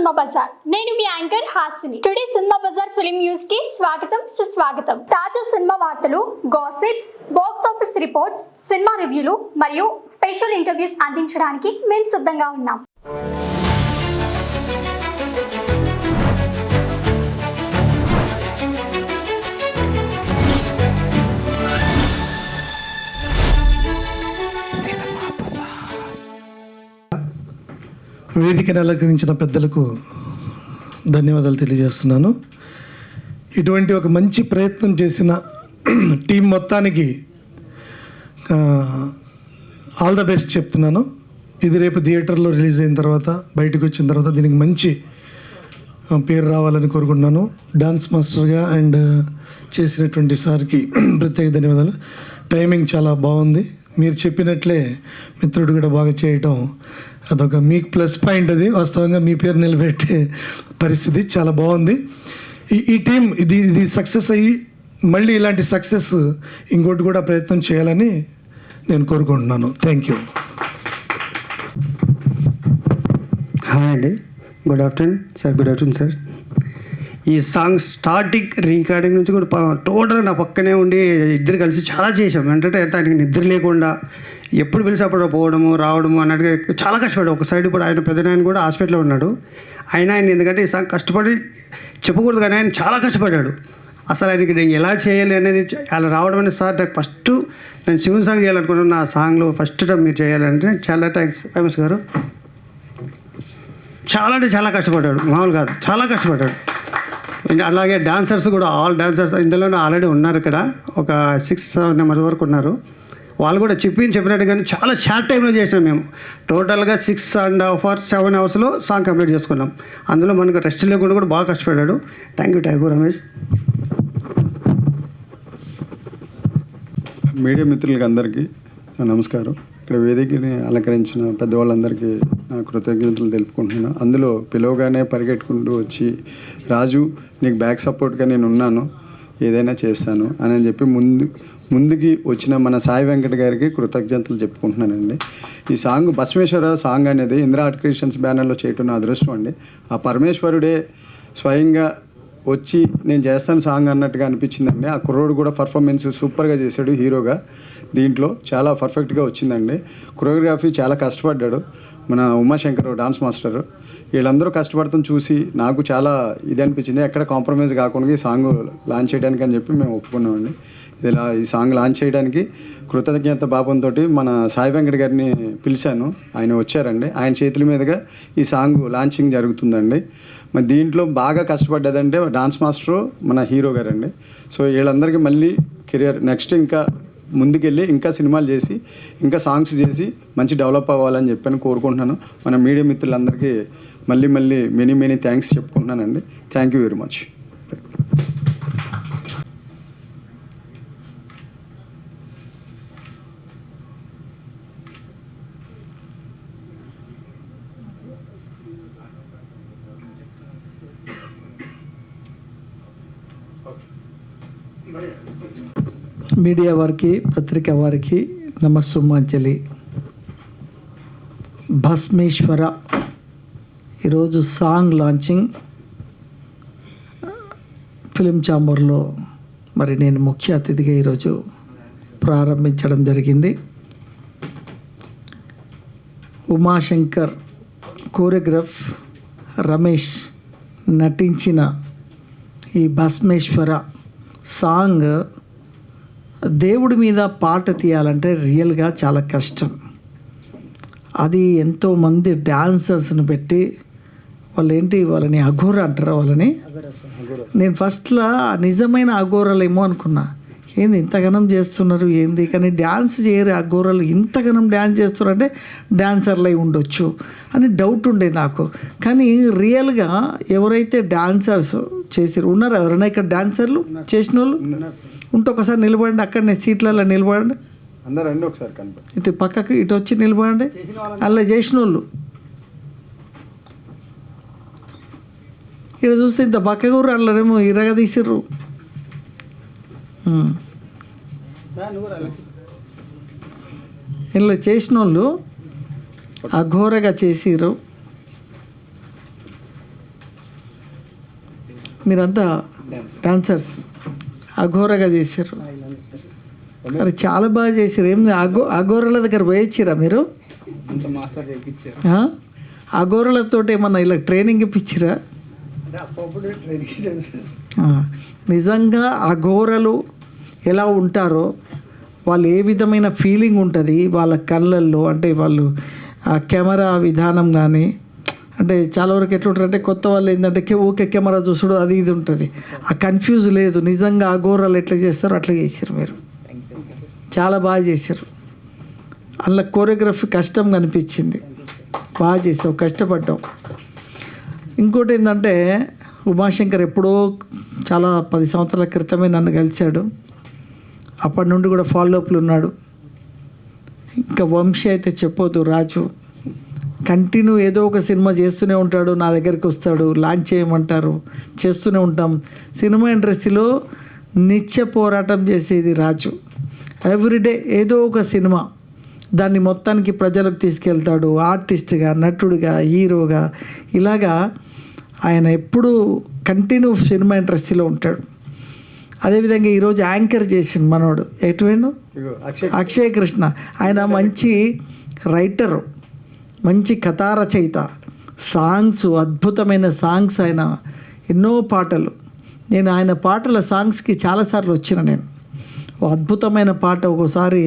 Cinema బజార్. నేను మీ యాంకర్ హాసిని. టుడే సినిమా బజార్ ఫిల్మ్ న్యూస్ కి స్వాగతం సుస్వాగతం. తాజా సినిమా వార్తలు, gossips, box office reports, cinema రివ్యూలు మరియు స్పెషల్ ఇంటర్వ్యూస్ అందించడానికి మేము సిద్ధంగా ఉన్నాం. వేదికను అలంకరించిన పెద్దలకు ధన్యవాదాలు తెలియజేస్తున్నాను. ఇటువంటి ఒక మంచి ప్రయత్నం చేసిన టీం మొత్తానికి ఆల్ ద బెస్ట్ చెప్తున్నాను. ఇది రేపు థియేటర్లో రిలీజ్ అయిన తర్వాత, బయటకు వచ్చిన తర్వాత దీనికి మంచి పేరు రావాలని కోరుకుంటున్నాను. డాన్స్ మాస్టర్గా అండ్ చేసినటువంటి సార్కి ప్రత్యేక ధన్యవాదాలు. టైమింగ్ చాలా బాగుంది. మీరు చెప్పినట్లే మిత్రుడు కూడా బాగా చేయటం అదొక మీకు ప్లస్ పాయింట్. అది వాస్తవంగా మీ పేరు నిలబెట్టే పరిస్థితి చాలా బాగుంది. ఈ టీం ఇది సక్సెస్ అయ్యి మళ్ళీ ఇలాంటి సక్సెస్ ఇంకోటి కూడా ప్రయత్నం చేయాలని నేను కోరుకుంటున్నాను. Thank you. హాయ్ అండి, good afternoon sir. Good afternoon sir. ఈ సాంగ్ స్టార్టింగ్ రికార్డింగ్ నుంచి కూడా టోటల్ నా పక్కనే ఉండి ఇద్దరు కలిసి చాలా చేసాం. ఏంటంటే ఆయనకి నిద్ర లేకుండా ఎప్పుడు పిలిచి అప్పుడు పోవడము రావడము అన్నట్టుగా చాలా కష్టపడ్డాడు. ఒక సైడ్ ఇప్పుడు ఆయన పెద్దనాయన కూడా హాస్పిటల్లో ఉన్నాడు. ఆయన ఎందుకంటే ఈ సాంగ్ కష్టపడి చెప్పకూడదు కానీ ఆయన చాలా కష్టపడ్డాడు. అసలు ఆయనకి నేను ఎలా చేయాలి అనేది అలా రావడం అనేది సార్ నాకు ఫస్ట్ నేను శివుని సాంగ్ చేయాలనుకున్నాను. నా సాంగ్లో ఫస్ట్ టైం మీరు చేయాలంటే చాలా థ్యాంక్స్ ఫేమస్ గారు. చాలా అంటే చాలా కష్టపడ్డాడు, మామూలు కాదు, చాలా కష్టపడ్డాడు. అలాగే డాన్సర్స్ కూడా, ఆల్ డాన్సర్స్ ఇందులోనే ఆల్రెడీ ఉన్నారు. ఇక్కడ ఒక 6-7 మెంబర్స్ వరకు ఉన్నారు. వాళ్ళు కూడా చెప్పినట్టు కానీ చాలా షార్ట్ టైంలో చేసినాం మేము. టోటల్గా 6.5 hours 7 hours సాంగ్ కంప్లీట్ చేసుకున్నాం. అందులో మనకు రెస్ట్ లేకుండా కూడా బాగా కష్టపడ్డాడు. Thank you Ramesh. మీడియా మిత్రులకి అందరికీ నమస్కారం. ఇక్కడ వేదికని అలంకరించిన పెద్దవాళ్ళందరికీ నా కృతజ్ఞతలు తెలుపుకుంటున్నాను. అందులో పిలవగానే పరిగెట్టుకుంటూ వచ్చి రాజు నీకు బ్యాక్ సపోర్ట్గా నేను ఉన్నాను, ఏదైనా చేస్తాను అని చెప్పి ముందుకి వచ్చిన మన సాయి వెంకట గారికి కృతజ్ఞతలు చెప్పుకుంటున్నానండి. ఈ సాంగ్ భస్మేశ్వర సాంగ్ అనేది ఇందిరా ఆర్ట్ క్రియేషన్స్ బ్యానర్లో చేయటం నా అదృష్టం అండి. ఆ పరమేశ్వరుడే స్వయంగా వచ్చి నేను చేస్తాను సాంగ్ అన్నట్టుగా అనిపించిందండి. ఆ కుర్రోడు కూడా పర్ఫార్మెన్స్ సూపర్గా చేశాడు హీరోగా. దీంట్లో చాలా పర్ఫెక్ట్గా వచ్చిందండి. కొరియోగ్రఫీ చాలా కష్టపడ్డాడు మన ఉమాశంకర్ డాన్స్ మాస్టర్. వీళ్ళందరూ కష్టపడతాం చూసి నాకు చాలా ఇది అనిపించింది. ఎక్కడ కాంప్రమైజ్ కాకుండా ఈ సాంగ్ లాంచ్ చేయడానికి అని చెప్పి మేము ఒప్పుకున్నామండి. ఈ సాంగ్ లాంచ్ చేయడానికి కృతజ్ఞత భావంతో మన సాయి వెంకట గారిని పిలిచాను. ఆయన వచ్చారండి. ఆయన చేతుల మీదుగా ఈ సాంగ్ లాంచింగ్ జరుగుతుందండి. మరి దీంట్లో బాగా కష్టపడ్డదంటే డాన్స్ మాస్టరు మన హీరో గారండి. సో వీళ్ళందరికీ మళ్ళీ కెరియర్ నెక్స్ట్ ఇంకా ముందుకెళ్ళి ఇంకా సినిమాలు చేసి ఇంకా సాంగ్స్ చేసి మంచి డెవలప్ అవ్వాలని చెప్పని కోరుకుంటున్నాను. మన మీడియా మిత్రులందరికీ మళ్ళీ మెనీ థ్యాంక్స్ చెప్పుకుంటున్నానండి. Thank you very much. Media వారికి, పత్రిక వారికి నమస్సుమాంజలి. భస్మేశ్వర ఈరోజు సాంగ్ లాంచింగ్ ఫిలిం ఛాంబర్లో మరి నేను ముఖ్య అతిథిగా ఈరోజు ప్రారంభించడం జరిగింది. ఉమాశంకర్ కోరియోగ్రాఫ్, రమేష్ నటించిన ఈ భస్మేశ్వర సాంగ్ దేవుడి మీద పాట తీయాలంటే రియల్గా చాలా కష్టం. అది ఎంతోమంది డాన్సర్స్ని పెట్టి వాళ్ళని అఘోర అంటారా వాళ్ళని. నేను ఫస్ట్లో నిజమైన అఘోరలేమో అనుకున్నా. ఏంది ఇంతగానం చేస్తున్నారు ఏంది, కానీ డ్యాన్స్ చేయరు అఘోరలు, ఇంతగానం డ్యాన్స్ చేస్తున్నారంటే డాన్సర్లు అయి ఉండొచ్చు అని డౌట్ ఉండే నాకు. కానీ రియల్గా ఎవరైతే డాన్సర్స్ చేసారు ఉన్నారా ఎవరైనా ఇక్కడ డాన్సర్లు చేసిన వాళ్ళు ఉంటే ఒకసారి నిలబడండి. అక్కడనే సీట్లలో నిలబడండి, అందరూ ఒకసారి కనపడి ఇటు పక్కకి ఇటు వచ్చి నిలబడండి. అలా చేసిన వాళ్ళు ఇక్కడ చూస్తే ఇంత పక్కగా అట్లనేమో ఇరగ తీసిర్రు. ఇలా చేసిన వాళ్ళు అఘోరగా చేసిర్రు. మీరంతా డాన్సర్స్ అఘోరగా చేశారు. మరి చాలా బాగా చేశారు. ఏం అఘోరల దగ్గర పోయొచ్చిరా మీరు? అఘోరలతో ఏమన్నా ఇలా ట్రైనింగ్ ఇప్పించిరా? నిజంగా అఘోరలు ఎలా ఉంటారో, వాళ్ళు ఏ విధమైన ఫీలింగ్ ఉంటుంది వాళ్ళ కళ్ళల్లో, అంటే వాళ్ళు ఆ కెమెరా విధానం కానీ, అంటే చాలా వరకు ఎట్లుంటారంటే కొత్త వాళ్ళు ఏంటంటే ఊకే కెమెరా చూసుడు అది ఇది ఉంటుంది, ఆ కన్ఫ్యూజ్ లేదు. నిజంగా అఘోరాలు ఎట్లా చేస్తారో అట్లా చేశారు మీరు, చాలా బాగా చేశారు. అలా కోరియోగ్రఫీ కష్టంగా అనిపించింది, బాగా చేసావు, కష్టపడ్డావు. ఇంకోటి ఏంటంటే ఉమాశంకర్ ఎప్పుడో చాలా 10 సంవత్సరాల క్రితమే నన్ను కలిశాడు. అప్పటి నుండి కూడా ఫాలోఅప్లు ఉన్నాడు. ఇంకా వంశీ అయితే చెప్పొద్దు, రాజు కంటిన్యూ ఏదో ఒక సినిమా చేస్తూనే ఉంటాడు, నా దగ్గరికి వస్తాడు, లాంచ్ చేయమంటారు, చేస్తూనే ఉంటాం. సినిమా ఇండస్ట్రీలో నిత్య పోరాటం చేసేది రాజు. ఎవ్రీడే ఏదో ఒక సినిమా, దాన్ని మొత్తానికి ప్రజలకు తీసుకెళ్తాడు. ఆర్టిస్ట్గా, నటుడిగా, హీరోగా, ఇలాగా ఆయన ఎప్పుడూ కంటిన్యూ సినిమా ఇండస్ట్రీలో ఉంటాడు. అదేవిధంగా ఈరోజు యాంకర్ చేసిండు మనోడు, ఎటువేండు అక్షయ్ కృష్ణ. ఆయన మంచి రైటరు, మంచి కథా రచయిత, సాంగ్స్ అద్భుతమైన సాంగ్స్, ఆయన ఎన్నో పాటలు. నేను ఆయన పాటల సాంగ్స్కి చాలాసార్లు వచ్చిన నేను. ఓ అద్భుతమైన పాట, ఒక్కోసారి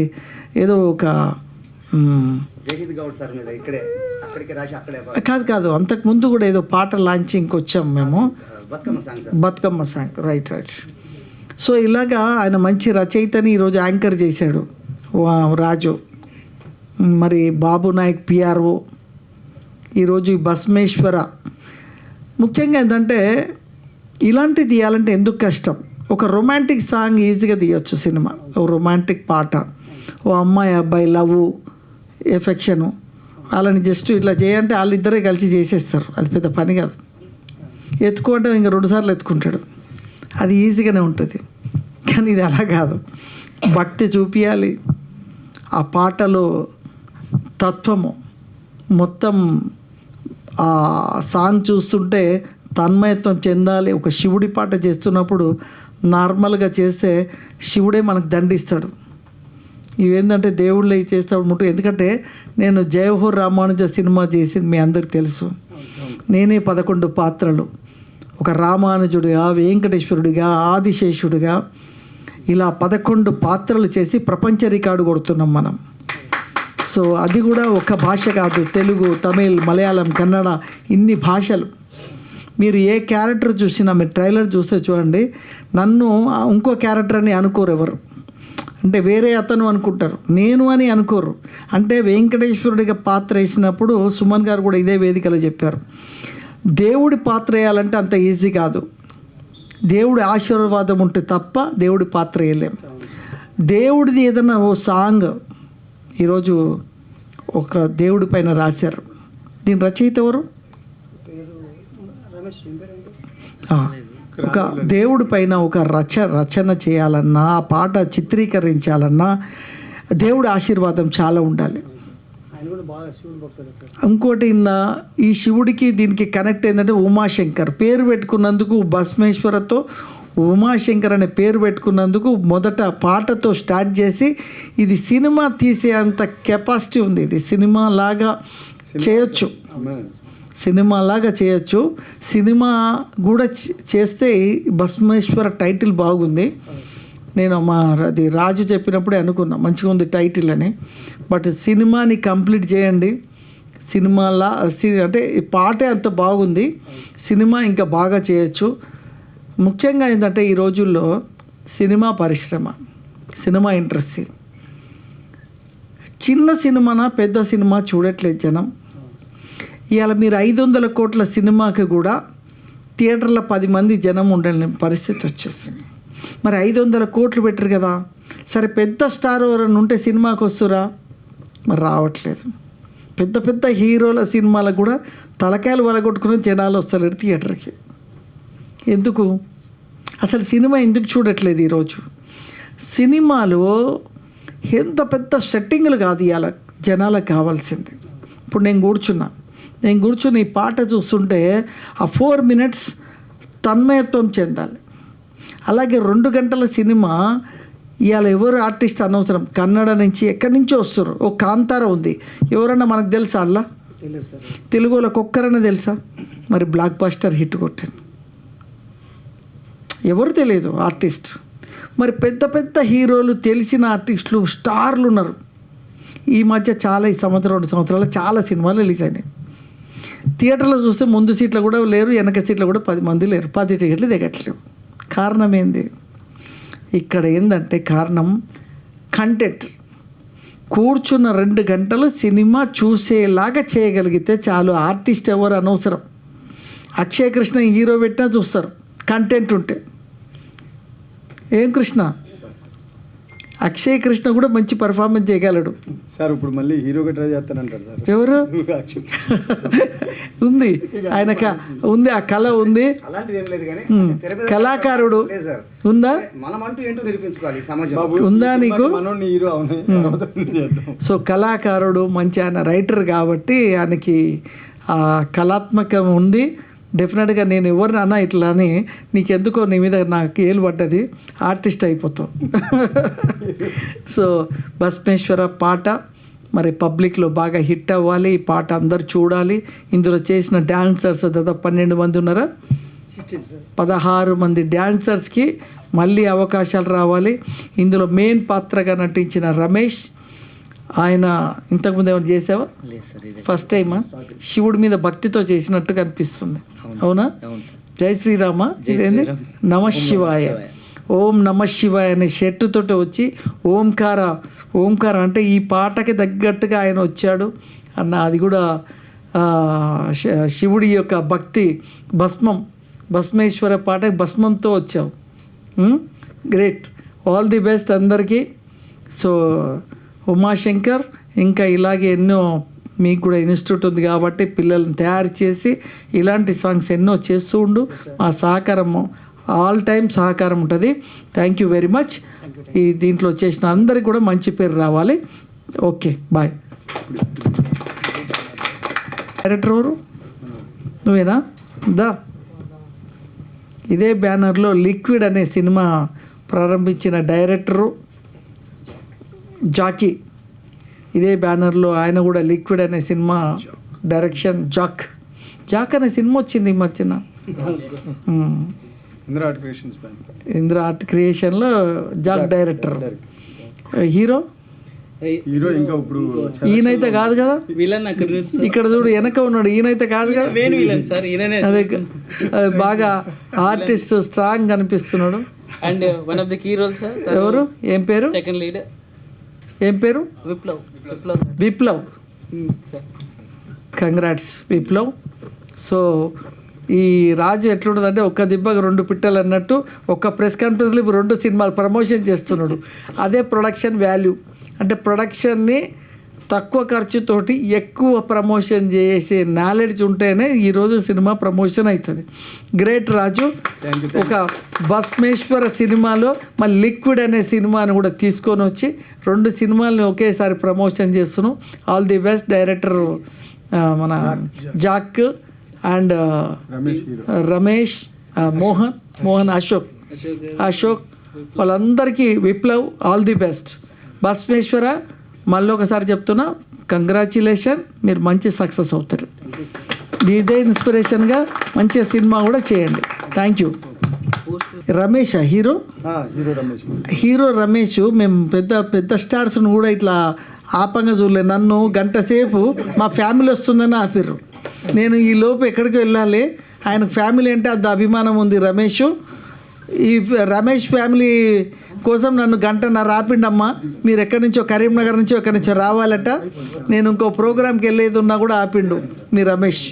ఏదో ఒక కాదు అంతకుముందు కూడా ఏదో పాట లాంచింగ్కి వచ్చాం మేము, బతుకమ్మ సాంగ్, రైట్. సో ఇలాగా ఆయన మంచి రచయితని ఈరోజు యాంకర్ చేశాడు రాజు. మరి బాబు నాయక్ పిఆర్ఓ, ఈరోజు ఈ భస్మేశ్వర. ముఖ్యంగా ఏంటంటే ఇలాంటివి తీయాలంటే ఎందుకు కష్టం? ఒక రొమాంటిక్ సాంగ్ ఈజీగా తీయొచ్చు సినిమా, ఓ రొమాంటిక్ పాట, ఓ అమ్మాయి అబ్బాయి లవ్ ఎఫెక్షను, వాళ్ళని జస్ట్ ఇట్లా చేయంటే వాళ్ళిద్దరే కలిసి చేసేస్తారు, అది పెద్ద పని కాదు. ఎత్తుకుంటే ఇంకా 2 సార్లు ఎత్తుకుంటాడు, అది ఈజీగానే ఉంటుంది. కానీ ఇది అలా కాదు, భక్తి చూపించాలి, ఆ పాటలో తత్వము మొత్తం, ఆ సాంగ్ చూస్తుంటే తన్మయత్వం చెందాలి. ఒక శివుడి పాట చేస్తున్నప్పుడు నార్మల్గా చేస్తే శివుడే మనకు దండిస్తాడు. ఇవేంటంటే దేవుళ్ళే చేస్తాడు. ఎందుకంటే నేను జయహో రామానుజ సినిమా చేసింది మీ అందరికి తెలుసు. నేనే 11 పాత్రలు, ఒక రామానుజుడిగా, వెంకటేశ్వరుడిగా, ఆదిశేషుడిగా, ఇలా 11 పాత్రలు చేసి ప్రపంచ రికార్డు కొడుతున్నాం మనం. సో అది కూడా ఒక భాష కాదు, తెలుగు, తమిళ్, మలయాళం, కన్నడ, ఇన్ని భాషలు. మీరు ఏ క్యారెక్టర్ చూసినా, మీరు ట్రైలర్ చూస్తే చూడండి, నన్ను ఇంకో క్యారెక్టర్ అని అనుకోరు ఎవరు, అంటే వేరే అతను అనుకుంటారు, నేను అని అనుకోరు. అంటే వెంకటేశ్వరుడిగా పాత్ర వేసినప్పుడు సుమన్ గారు కూడా ఇదే వేదికలో చెప్పారు, దేవుడి పాత్ర వేయాలంటే అంత ఈజీ కాదు, దేవుడి ఆశీర్వాదం ఉంటే తప్ప దేవుడి పాత్ర వేయలేం. దేవుడిది ఏదైనా ఓ సాంగ్ ఈరోజు ఒక దేవుడి పైన రాశారు, దీని రచయిత ఎవరు? ఒక దేవుడి పైన ఒక రచన చేయాలన్నా, ఆ పాట చిత్రీకరించాలన్నా దేవుడి ఆశీర్వాదం చాలా ఉండాలి. ఇంకోటి ఈ శివుడికి దీనికి కనెక్ట్ ఏంటంటే ఉమాశంకర్ పేరు పెట్టుకున్నందుకు, భస్మేశ్వరతో ఉమాశంకర్ అనే పేరు పెట్టుకున్నందుకు మొదట పాటతో స్టార్ట్ చేసి ఇది సినిమా తీసే అంత కెపాసిటీ ఉంది. ఇది సినిమా లాగా చేయొచ్చు, సినిమాలాగా చేయొచ్చు. సినిమా కూడా చేస్తే భస్మేశ్వర టైటిల్ బాగుంది. నేను అది రాజు చెప్పినప్పుడే అనుకున్నా మంచిగా ఉంది టైటిల్ అని. బట్ సినిమాని కంప్లీట్ చేయండి. సినిమాలా అంటే ఈ పాటే అంత బాగుంది, సినిమా ఇంకా బాగా చేయొచ్చు. ముఖ్యంగా ఏంటంటే ఈ రోజుల్లో సినిమా పరిశ్రమ, సినిమా ఇండస్ట్రీ, చిన్న సినిమానా పెద్ద సినిమా చూడట్లేదు జనం. ఇవాళ మీరు 500 కోట్ల సినిమాకి కూడా థియేటర్లో 10 మంది జనం ఉండలేని పరిస్థితి వచ్చేసింది. మరి 500 కోట్లు పెట్టరు కదా, సరే పెద్ద స్టార్ ఎవరైనా ఉంటే సినిమాకి వస్తురా, మరి రావట్లేదు. పెద్ద పెద్ద హీరోల సినిమాలకు కూడా తలకాయలు వలగొట్టుకుని జనాలు వస్తలేరు థియేటర్కి. ఎందుకు? అసలు సినిమా ఎందుకు చూడట్లేదు ఈరోజు? సినిమాలో ఎంత పెద్ద సెట్టింగ్లు కాదు ఇవాళ జనాలకు కావాల్సింది. ఇప్పుడు నేను కూర్చుని ఈ పాట చూస్తుంటే ఆ 4 minutes తన్మయత్వం చెందాలి. అలాగే 2 గంటల సినిమా ఇవాళ ఎవరు ఆర్టిస్ట్ అనవసరం, కన్నడ నుంచి ఎక్కడి నుంచో వస్తారు. ఓ కాంతార ఉంది, ఎవరన్నా మనకు తెలుసా? అలా తెలుగులో ఒక్కరన్నా తెలుసా? మరి బ్లాక్ బస్టర్ హిట్ కొట్టింది, ఎవరు తెలియదు ఆర్టిస్ట్. మరి పెద్ద పెద్ద హీరోలు, తెలిసిన ఆర్టిస్టులు, స్టార్లు ఉన్నారు. ఈ మధ్య చాలా, ఈ సంవత్సరం 2 సంవత్సరాలు చాలా సినిమాలు రిలీజ్ అయినాయి. థియేటర్లో చూస్తే ముందు సీట్లు కూడా లేరు, వెనక సీట్లు కూడా 10 మంది లేరు, 10 టికెట్లు దిగట్లేవు. కారణం ఏంది? ఇక్కడ ఏంటంటే కారణం కంటెంట్. కూర్చున్న 2 గంటలు సినిమా చూసేలాగా చేయగలిగితే చాలు. ఆర్టిస్ట్ ఎవరు అనవసరం. అక్షయ్ కృష్ణ హీరో పెట్టినా చూస్తారు కంటెంట్ ఉంటే. ఏం కృష్ణ, అక్షయ్ కృష్ణ కూడా మంచి పర్ఫార్మెన్స్ చేయగలడు సార్. ఇప్పుడు మళ్ళీ హీరోగా ట్రై చేస్తానంటారు సార్. ఎవరు? ఉంది ఆయన ఉంది, ఆ కళ ఉంది, కళాకారుడు ఉందా? ఉందా నీకు? హీరో సో కళాకారుడు మంచి, ఆయన రైటర్ కాబట్టి ఆయనకి ఆ కళాత్మకం ఉంది. డెఫినెట్గా నేను ఎవరిని అన్నా ఇట్లా అని నీకెందుకో నీ మీద నాకు ఏలు పడ్డది, ఆర్టిస్ట్ అయిపోతావు. సో భస్మేశ్వర పాట మరి పబ్లిక్లో బాగా హిట్ అవ్వాలి, ఈ పాట అందరు చూడాలి. ఇందులో చేసిన డ్యాన్సర్స్ దాదాపు 12 మంది ఉన్నారా? 16 మంది డ్యాన్సర్స్కి మళ్ళీ అవకాశాలు రావాలి. ఇందులో మెయిన్ పాత్రగా నటించిన రమేష్, ఆయన ఇంతకుముందు ఏమైనా చేసావా? ఫస్ట్ టైమా? శివుడి మీద భక్తితో చేసినట్టు కనిపిస్తుంది, అవునా? జై శ్రీరామ, ఇదేంది నమ శివాయ, ఓం నమ శివాయ అనే షర్టుతోటి వచ్చి ఓంకార అంటే ఈ పాటకి తగ్గట్టుగా ఆయన వచ్చాడు అన్న. అది కూడా శివుడి యొక్క భక్తి, భస్మేశ్వర పాటకి భస్మంతో వచ్చావు. గ్రేట్, ఆల్ ది బెస్ట్ అందరికీ. సో ఉమాశంకర్, ఇంకా ఇలాగే ఎన్నో, మీకు కూడా ఇన్స్టిట్యూట్ ఉంది కాబట్టి పిల్లల్ని తయారు చేసి ఇలాంటి సాంగ్స్ ఎన్నో చేస్తూ ఉండు. మా సహకారము ఆల్ టైమ్ సహకారం ఉంటుంది. Thank you very much. ఈ దీంట్లో చేసిన అందరికి కూడా మంచి పేరు రావాలి. Okay, bye. డైరెక్టర్ ఎవరు? నువ్వేనా? దా. ఇదే బ్యానర్లో లిక్విడ్ అనే సినిమా ప్రారంభించిన డైరెక్టరు జాకీ. ఇదే బ్యానర్లో ఆయన కూడా లిక్విడ్ అనే సినిమా డైరెక్షన్. జాక్ అనే సినిమా వచ్చింది ఈ మధ్యన, ఇంద్ర ఆర్ట్ క్రియేషన్లో జాక్ డైరెక్టర్. హీరో ఇంకా ఇప్పుడు ఈయనైతే కాదు కదా, ఇక్కడ చూడు వెనక ఉన్నాడు, ఈయనైతే కాదు కదా. అదే బాగా ఆర్టిస్ట్ స్ట్రాంగ్ కనిపిస్తున్నాడు. And one of the key roles. ఎవరు? ఏం పేరు? Second lead. ఏం పేరు? విప్లవ్. కంగ్రాట్స్ విప్లవ్. సో ఈ రాజు ఎట్లుంటుందంటే ఒక్క దిబ్బకు 2 పిట్టలు అన్నట్టు, ఒక్క ప్రెస్ కాన్ఫరెన్స్లో 2 సినిమాలు ప్రమోషన్ చేస్తున్నాడు. అదే ప్రొడక్షన్ వాల్యూ. అంటే ప్రొడక్షన్ని తక్కువ ఖర్చుతోటి ఎక్కువ ప్రమోషన్ చేసే నాలెడ్జ్ ఉంటేనే ఈరోజు సినిమా ప్రమోషన్ అవుతుంది. గ్రేట్ రాజు. ఒక భస్మేశ్వర సినిమాలో మళ్ళీ లిక్విడ్ అనే సినిమాని కూడా తీసుకొని వచ్చి 2 సినిమాలని ఒకేసారి ప్రమోషన్ చేస్తున్నాం. ఆల్ ది బెస్ట్ డైరెక్టర్ మన జాక్ అండ్ రమేష్, మోహన్, అశోక్ వాళ్ళందరికీ, విప్లవ్, ఆల్ ది బెస్ట్. భస్మేశ్వర మళ్ళీ ఒకసారి చెప్తున్నా, కంగ్రాచ్యులేషన్, మీరు మంచి సక్సెస్ అవుతారు. ఇదే ఇన్స్పిరేషన్గా మంచి సినిమా కూడా చేయండి. Thank you. Ramesh hero Ramesh. మేము పెద్ద స్టార్స్ను కూడా ఇట్లా ఆపంగా చూడలేదు. నన్ను గంట సేపు మా ఫ్యామిలీ వస్తుందని ఆపిర్రు. నేను ఈ లోపు ఎక్కడికి వెళ్ళాలి, ఆయనకు ఫ్యామిలీ అంటే అంత అభిమానం ఉంది రమేష్. ఈ రమేష్ ఫ్యామిలీ కోసం నన్ను 1.5 గంట ఆపిండమ్మా. మీరు ఎక్కడి నుంచో, కరీంనగర్ నుంచో ఎక్కడి నుంచో రావాలట, నేను ఇంకో ప్రోగ్రామ్కి వెళ్ళేది ఉన్నా కూడా ఆపిండు మీ రమేష్.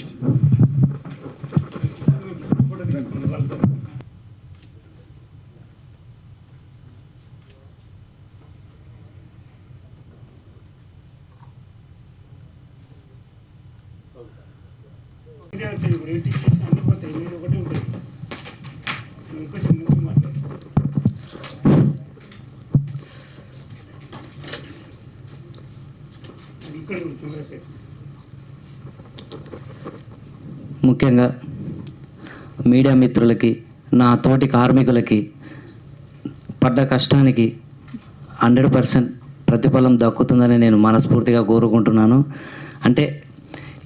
ముఖ్యంగా మీడియా మిత్రులకి నా తోటి కార్మికులకి పడ్డ కష్టానికి 100% ప్రతిఫలం దక్కుతుందని నేను మనస్ఫూర్తిగా కోరుకుంటున్నాను. అంటే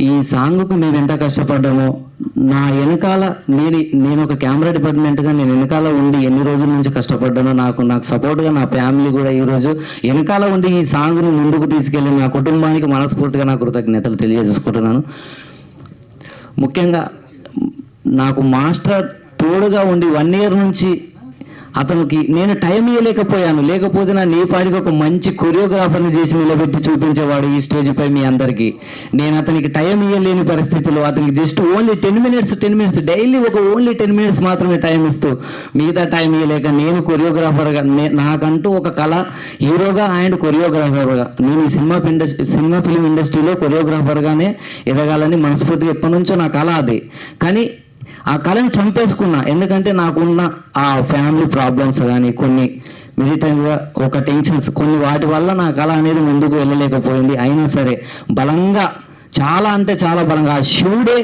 ఈ సాంగ్కు మేము ఎంత కష్టపడ్డామో నా వెనకాల నేను ఒక కెమెరా డిపార్ట్మెంట్గా నేను వెనకాల ఉండి ఎన్ని రోజుల నుంచి కష్టపడ్డానో నాకు సపోర్ట్గా నా ఫ్యామిలీ కూడా ఈరోజు వెనకాల ఉండి ఈ సాంగ్ను ముందుకు తీసుకెళ్ళి నా కుటుంబానికి మనస్ఫూర్తిగా నా కృతజ్ఞతలు తెలియజేసుకుంటున్నాను. ముఖ్యంగా నాకు మాస్టర్ తోడుగా ఉండి 1 year నుంచి అతనికి నేను టైం ఇవ్వలేకపోయాను. లేకపోతే నా నేపాడికి ఒక మంచి కొరియోగ్రాఫర్ని చేసి నిలబెట్టి చూపించేవాడు ఈ స్టేజ్ పై మీ అందరికీ. నేను అతనికి టైం ఇవ్వలేని పరిస్థితిలో అతనికి just only 10 minutes daily only 10 minutes మాత్రమే టైం ఇస్తూ మిగతా టైం ఇవ్వలేక నేను కొరియోగ్రాఫర్గా నాకంటూ ఒక కళ హీరోగా అండ్ కొరియోగ్రాఫర్గా నేను ఈ సినిమా ఫిలిం ఇండస్ట్రీలో కొరియోగ్రాఫర్గానే ఎదగాలని మనస్ఫూర్తిగా ఎప్పటి నుంచో నా కళ అది. కానీ ఆ కళను చంపేసుకున్నా. ఎందుకంటే నాకున్న ఆ ఫ్యామిలీ ప్రాబ్లమ్స్ కానీ కొన్ని మిగతాగా ఒక టెన్షన్స్ కొన్ని వాటి వల్ల నా కళ అనేది ముందుకు వెళ్ళలేకపోయింది. అయినా సరే బలంగా చాలా అంటే చాలా బలంగా ఆ శివుడే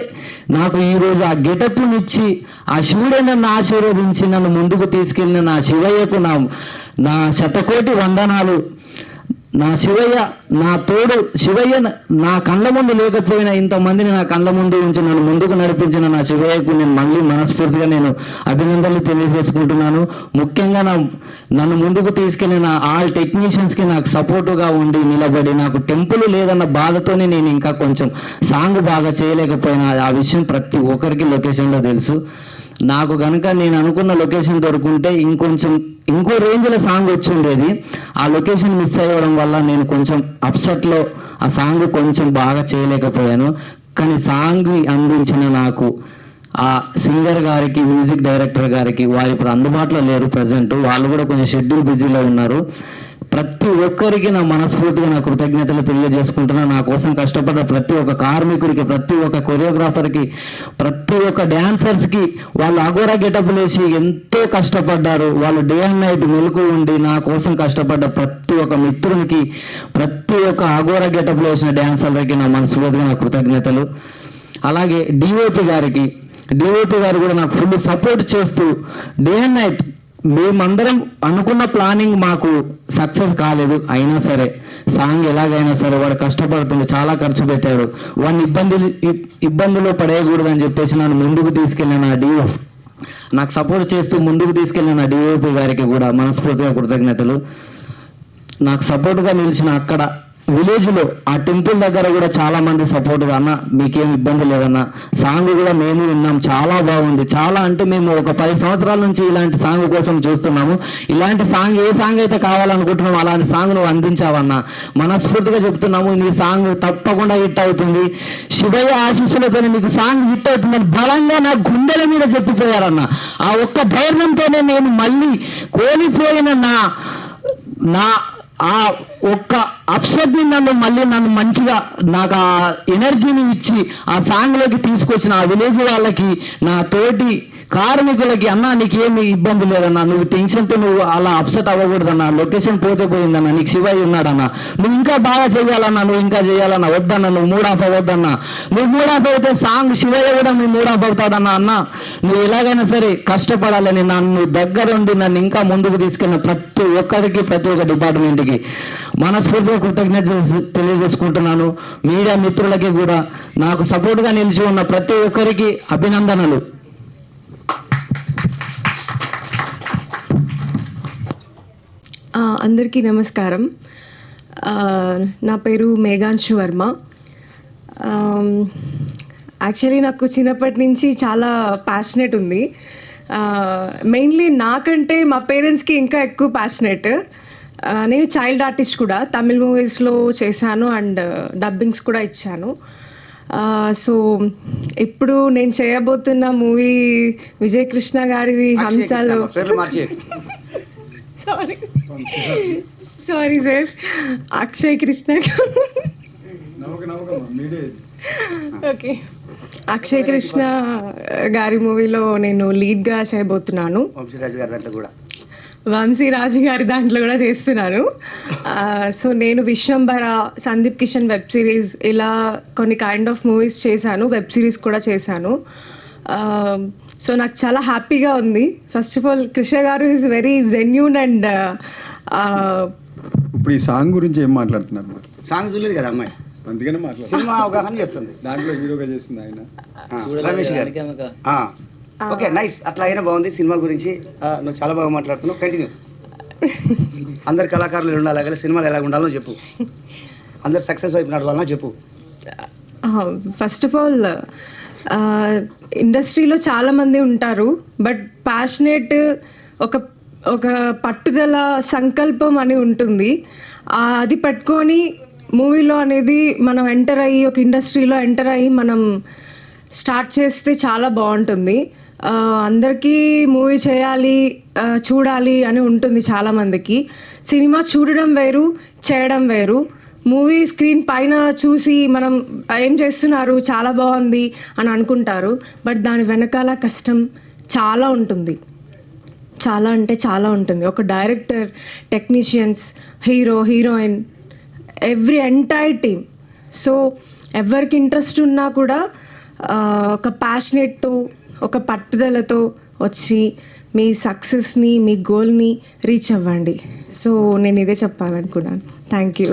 నాకు ఈరోజు ఆ గెటప్నిచ్చి ఆ శివుడే నన్ను ఆశీర్వదించి నన్ను ముందుకు తీసుకెళ్ళిన నా శివయ్యకు నా శతకోటి వందనాలు. నా శివయ్య నా తోడు, శివయ్య నా కళ్ళ ముందు లేకపోయినా ఇంతమందిని నా కళ్ళ ముందు ఉంచి నన్ను ముందుకు నడిపించిన నా శివయ్యకు నేను మళ్ళీ మనస్ఫూర్తిగా నేను అభినందనలు తెలియజేసుకుంటున్నాను. ముఖ్యంగా నన్ను ముందుకు తీసుకెళ్ళిన ఆల్ టెక్నీషియన్స్కి నాకు సపోర్టుగా ఉండి నిలబడి నాకు టెంపుల్ లేదన్న బాధతోనే నేను ఇంకా కొంచెం సాంగ్ బాగా చేయలేకపోయినా ఆ విషయం ప్రతి ఒక్కరికి లొకేషన్లో తెలుసు. నాకు కనుక నేను అనుకున్న లొకేషన్ దొరుకుంటే ఇంకో రేంజ్లో సాంగ్ వచ్చి ఉండేది. ఆ లొకేషన్ మిస్ అయ్యడం వల్ల నేను కొంచెం అప్సెట్లో ఆ సాంగ్ కొంచెం బాగా చేయలేకపోయాను. కానీ సాంగ్ అందించిన నాకు ఆ సింగర్ గారికి, మ్యూజిక్ డైరెక్టర్ గారికి, వారు ఇప్పుడు అందుబాటులో లేరు ప్రజెంట్, వాళ్ళు కూడా కొంచెం షెడ్యూల్ బిజీలో ఉన్నారు. ప్రతి ఒక్కరికి నా మనస్ఫూర్తిగా నా కృతజ్ఞతలు తెలియజేసుకుంటున్నా. నా కోసం కష్టపడ్డ ప్రతి ఒక్క కార్మికుడికి, ప్రతి ఒక్క కొరియోగ్రాఫర్కి, ప్రతి ఒక్క డ్యాన్సర్స్కి వాళ్ళు అఘోరా గెటప్లు వేసి ఎంతో కష్టపడ్డారు. వాళ్ళు డే అండ్ నైట్ మెలకు ఉండి నా కోసం కష్టపడ్డ ప్రతి ఒక్క మిత్రునికి, ప్రతి ఒక్క అఘోరా గెటప్లు వేసిన డ్యాన్సర్లకి నా మనస్ఫూర్తిగా నా కృతజ్ఞతలు. అలాగే డిఓపి గారు కూడా నాకు ఫుల్ సపోర్ట్ చేస్తూ డే అండ్ నైట్ మేమందరం అనుకున్న ప్లానింగ్ మాకు సక్సెస్ కాలేదు. అయినా సరే సాంగ్ ఎలాగైనా సరే వాడు కష్టపడుతుంది, చాలా ఖర్చు పెట్టాడు, వాడిని ఇబ్బందులో పడేయకూడదని చెప్పేసి నన్ను ముందుకు తీసుకెళ్ళిన నాకు సపోర్ట్ చేస్తూ ముందుకు తీసుకెళ్ళిన డిఓపి గారికి కూడా మనస్ఫూర్తిగా కృతజ్ఞతలు. నాకు సపోర్ట్గా నిలిచిన అక్కడ విలేజ్లో ఆ టెంపుల్ దగ్గర కూడా చాలా మంది సపోర్ట్గా, అన్న మీకేం ఇబ్బంది లేదన్న, సాంగ్ కూడా మేము విన్నాం, చాలా బాగుంది, చాలా అంటే మేము ఒక 10 సంవత్సరాల నుంచి ఇలాంటి సాంగ్ కోసం చూస్తున్నాము, ఇలాంటి సాంగ్ ఏ సాంగ్ అయితే కావాలనుకుంటున్నాము అలాంటి సాంగ్ నువ్వు అందించావన్నా, మనస్ఫూర్తిగా చెప్తున్నాము నీ సాంగ్ తప్పకుండా హిట్ అవుతుంది, శివయ్య ఆశీస్సులతో నీకు సాంగ్ హిట్ అవుతుందని బలంగా నా గుండెల మీద చెప్పిపోయారన్న. ఆ ఒక్క ధైర్యంతోనే నేను మళ్ళీ కోల్పోయిన నా ఆ ఒక్క అప్సెట్ని నన్ను మంచిగా నాకు ఆ ఎనర్జీని ఇచ్చి ఆ సాంగ్లోకి తీసుకొచ్చిన ఆ విలేజ్ వాళ్ళకి, నా తోటి కార్మికులకి, అన్నా నీకేమి ఇబ్బంది లేదన్నా, నువ్వు టెన్షన్తో నువ్వు అలా అప్సెట్ అవ్వకూడదన్నా, లొకేషన్ పోతే పోయిందన్నా, నీకు శివయ్య ఉన్నాడన్నా, నువ్వు ఇంకా బాగా చేయాలన్నా, నువ్వు ఇంకా చేయాలన్నా, వద్దన్నా నువ్వు మూడ్ ఆఫ్ అవ్వద్దన్నా, నువ్వు మూడ్ ఆఫ్ అయితే సాంగ్ శివయ్య కూడా నువ్వు మూడ్ ఆఫ్ అవుతాడన్నా, అన్న నువ్వు ఎలాగైనా సరే కష్టపడాలని నన్ను దగ్గరుండి నన్ను ఇంకా ముందుకు తీసుకెళ్ళిన ప్రతి ఒక్కరికి, ప్రతి ఒక్క డిపార్ట్మెంట్కి మనస్ఫూర్తిగా కృతజ్ఞత తెలియజేసుకుంటున్నాను. మీడియా మిత్రులకి కూడా నాకు సపోర్ట్గా నిలిచి ఉన్న ప్రతి ఒక్కరికి అభినందనలు. అందరికీ నమస్కారం. నా పేరు మేఘాంశు వర్మ. యాక్చువల్లీ నాకు చిన్నప్పటి నుంచి చాలా ప్యాషనెట్ ఉంది. మెయిన్లీ నాకంటే మా పేరెంట్స్కి ఇంకా ఎక్కువ ప్యాషనెట్. నేను చైల్డ్ ఆర్టిస్ట్ కూడా, తమిళ్ మూవీస్లో చేశాను అండ్ డబ్బింగ్స్ కూడా ఇచ్చాను. సో ఇప్పుడు నేను చేయబోతున్న మూవీ విజయ్ కృష్ణ గారిది హంసలో. Sorry sir, Akshay Krishna. Okay, Akshay Krishna గారి మూవీలో నేను లీడ్గా చేయబోతున్నాను. వంశీరాజు గారి దాంట్లో కూడా చేస్తున్నాను. సో నేను విశ్వంబర, సందీప్ కిషన్ వెబ్ సిరీస్, ఇలా కొన్ని కైండ్ ఆఫ్ మూవీస్ చేశాను, వెబ్ సిరీస్ కూడా చేశాను. సో నాకు చాలా హ్యాపీగా ఉంది. ఫస్ట్ ఆఫ్ ఆల్ కృష్ణ గారు ఈజ్ వెరీ జెన్యూన్ అండ్ ఇప్పుడు ఈ సాంగ్ గురించి ఏం మాట్లాడుతున్నారు మరి? సాంగ్ చూడలేదు కదా అమ్మాయి, అందుకనే మాట్లాడు. సినిమా అవగాహన చెప్తుంది. దాంట్లో హీరోగా చేస్తుంది ఆయన. రమేష్ గారు ఓకే నైస్, అట్లా అయినా బాగుంది. సినిమా గురించి నువ్వు చాలా బాగా మాట్లాడుతున్నావు, కంటిన్యూ. అందరు కళాకారులు ఉండాలి కదా, సినిమాలు ఎలా ఉండాలో చెప్పు. అందరు సక్సెస్ వైపు నడవాలన్నా చెప్పు. ఫస్ట్ ఆఫ్ ఆల్ ఇండస్ట్రీలో చాలామంది ఉంటారు, బట్ ప్యాషనేట్ ఒక ఒక పట్టుదల సంకల్పం అని ఉంటుంది. అది పట్టుకొని మూవీలో అనేది మనం ఎంటర్ అయ్యి ఒక ఇండస్ట్రీలో ఎంటర్ అయ్యి మనం స్టార్ట్ చేస్తే చాలా బాగుంటుంది. అందరికీ మూవీ చేయాలి చూడాలి అని ఉంటుంది చాలామందికి. సినిమా చూడడం వేరు, చేయడం వేరు. మూవీ స్క్రీన్ పైన చూసి మనం ఏం చేస్తున్నారు చాలా బాగుంది అని అనుకుంటారు, బట్ దాని వెనకాల కష్టం చాలా ఉంటుంది. చాలా అంటే చాలా ఉంటుంది. ఒక director, technicians, hero, heroine, every entire team. So ఎవరికి ఇంట్రెస్ట్ ఉన్నా కూడా ఒక ప్యాషనేట్తో, ఒక పట్టుదలతో వచ్చి మీ సక్సెస్ని, మీ గోల్ని రీచ్ అవ్వండి. సో నేను ఇదే చెప్పాలనుకున్నాను. Thank you.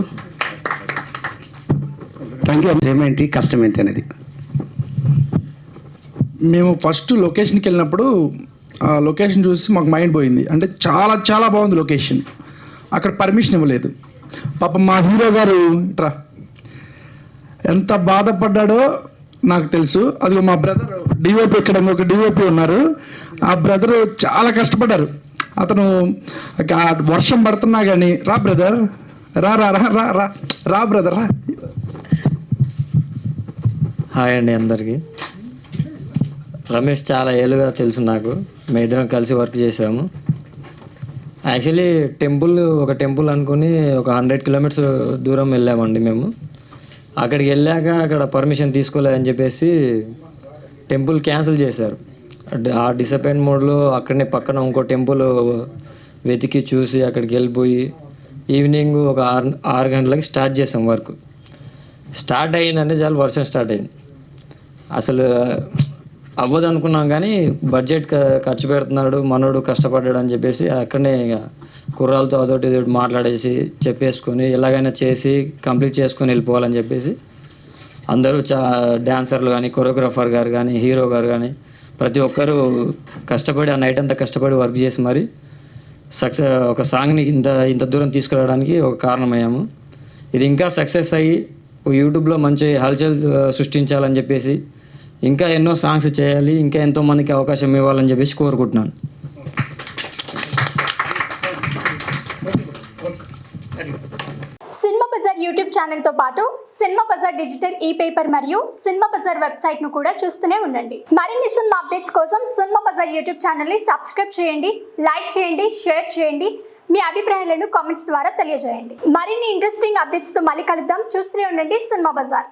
ఏమేంటి కష్టం ఏంటి అనేది. మేము ఫస్ట్ లొకేషన్కి వెళ్ళినప్పుడు ఆ లొకేషన్ చూసి మాకు మైండ్ పోయింది. అంటే చాలా చాలా బాగుంది లొకేషన్. అక్కడ పర్మిషన్ ఇవ్వలేదు. పాపం మా హీరో గారు ఇట్రా ఎంత బాధపడ్డాడో నాకు తెలుసు. అది మా బ్రదర్ డిఓపి, ఇక్కడ ఒక డిఓపి ఉన్నారు, ఆ బ్రదరు చాలా కష్టపడ్డారు. అతను వర్షం పడుతున్నా కానీ రా బ్రదర్, రా రా రా రా రా రా బ్రదర్ రా. హాయ్ అండి అందరికీ. రమేష్ చాలా ఏళ్ళుగా తెలుసు నాకు. మేము ఇద్దరం కలిసి వర్క్ చేసాము. యాక్చువల్లీ ఒక టెంపుల్ అనుకుని ఒక 100 కిలోమీటర్స్ దూరం వెళ్ళామండి మేము. అక్కడికి వెళ్ళాక అక్కడ పర్మిషన్ తీసుకోలేదని చెప్పేసి టెంపుల్ క్యాన్సిల్ చేశారు. ఆ డిసప్పాయింట్ మోడ్లో అక్కడనే పక్కన ఇంకో టెంపుల్ వెతికి చూసి అక్కడికి వెళ్ళిపోయి ఈవినింగ్ ఒక 6 గంటలకి స్టార్ట్ చేసాం వర్క్. స్టార్ట్ అయ్యిందంటే చాలా వర్షం స్టార్ట్ అయింది. అసలు అవ్వదు అనుకున్నాం, కానీ బడ్జెట్ ఖర్చు పెడుతున్నాడు మనోడు, కష్టపడ్డాడు అని చెప్పేసి అక్కడనే ఇక కుర్రాలతో అదొకటి ఇదొకటి మాట్లాడేసి చెప్పేసుకొని ఎలాగైనా చేసి కంప్లీట్ చేసుకొని వెళ్ళిపోవాలని చెప్పేసి అందరూ డ్యాన్సర్లు కానీ, కొరియోగ్రాఫర్ గారు కానీ, హీరో గారు కానీ ప్రతి ఒక్కరూ కష్టపడి ఆ నైట్ అంతా కష్టపడి వర్క్ చేసి మరి ఒక సాంగ్ని ఇంత దూరం తీసుకురావడానికి ఒక కారణమయ్యాము. ఇది ఇంకా సక్సెస్ అయ్యి యూట్యూబ్లో మంచి హల్చల్ సృష్టించాలని చెప్పేసి ఇంకా ఎన్నో సాంగ్స్ చేయాలి, ఇంకా ఎంతోమందికి అవకాశం ఇవ్వాలని చెప్పేసి కోరుకుంటున్నాను. సినిమా బజార్ యూట్యూబ్ ఛానల్తో పాటు సినిమా బజార్ డిజిటల్ పేపర్ మరియు సినిమా బజార్ వెబ్సైట్ను కూడా చూస్తూనే ఉండండి. మరిన్ని సినిమా అప్డేట్స్ కోసం సినిమా బజార్ యూట్యూబ్ ఛానల్ని సబ్స్క్రైబ్ చేయండి, లైక్ చేయండి, షేర్ చేయండి. మీ అభిప్రాయాలను కామెంట్స్ ద్వారా తెలియజేయండి. మరిన్ని ఇంట్రెస్టింగ్ అప్డేట్స్తో మళ్ళీ కలుద్దాం. చూస్తూనే ఉండండి సినిమా బజార్.